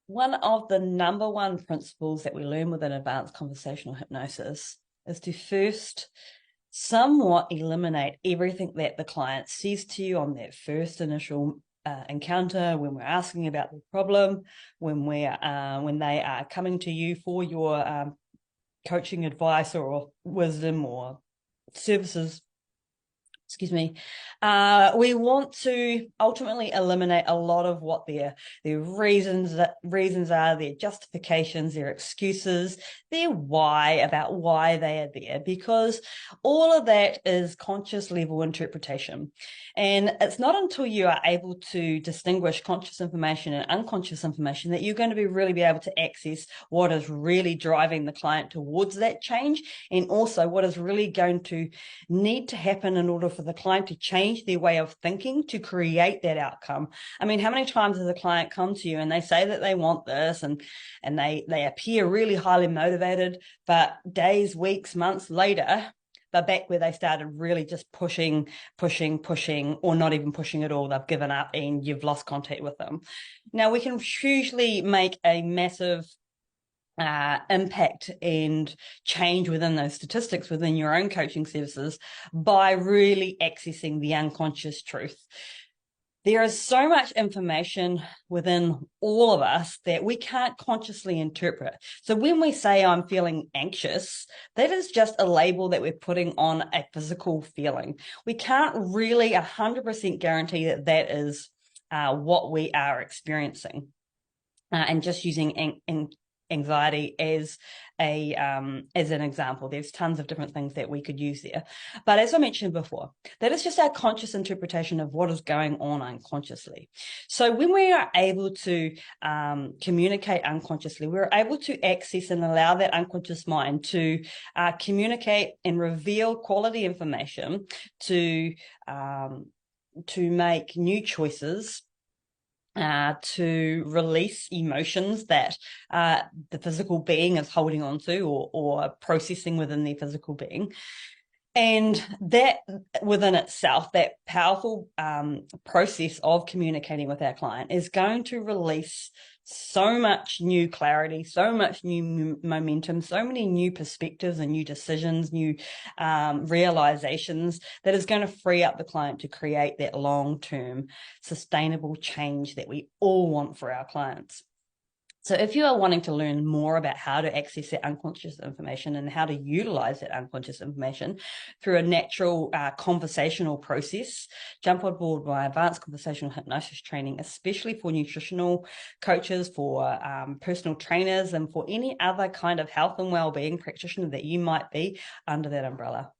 One of the number one principles that we learn within advanced conversational hypnosis is to first somewhat eliminate everything that the client says to you on that first initial encounter, when we're asking about the problem, when they are coming to you for your coaching advice or wisdom or services. Excuse me. We want to ultimately eliminate a lot of what their reasons are, their justifications, their excuses, their why about why they are there, because all of that is conscious level interpretation. And it's not until you are able to distinguish conscious information and unconscious information that you're going to really be able to access what is really driving the client towards that change, and also what is really going to need to happen in order for the client to change their way of thinking to create that outcome. I mean, how many times does a client come to you and they say that they want this, and they appear really highly motivated, but days, weeks, months later, they're back where they started, really just pushing, or not even pushing at all. They've given up and you've lost contact with them. Now, we can usually make a massive impact and change within those statistics within your own coaching services by really accessing the unconscious truth. There is so much information within all of us that we can't consciously interpret. So when we say I'm feeling anxious, that is just a label that we're putting on a physical feeling. We can't really 100% guarantee that that is what we are experiencing. And just using anxiety as an example. There's tons of different things that we could use there. But as I mentioned before, that is just our conscious interpretation of what is going on unconsciously. So when we are able to communicate unconsciously, we're able to access and allow that unconscious mind to communicate and reveal quality information to make new choices, to release emotions that the physical being is holding on to or processing within their physical being. And that within itself, that powerful process of communicating with our client is going to release so much new clarity, so much new momentum, so many new perspectives and new decisions, new realizations, that is going to free up the client to create that long-term sustainable change that we all want for our clients. So if you are wanting to learn more about how to access that unconscious information and how to utilize that unconscious information through a natural conversational process, jump on board my advanced conversational hypnosis training, especially for nutritional coaches, for personal trainers, and for any other kind of health and well-being practitioner that you might be under that umbrella.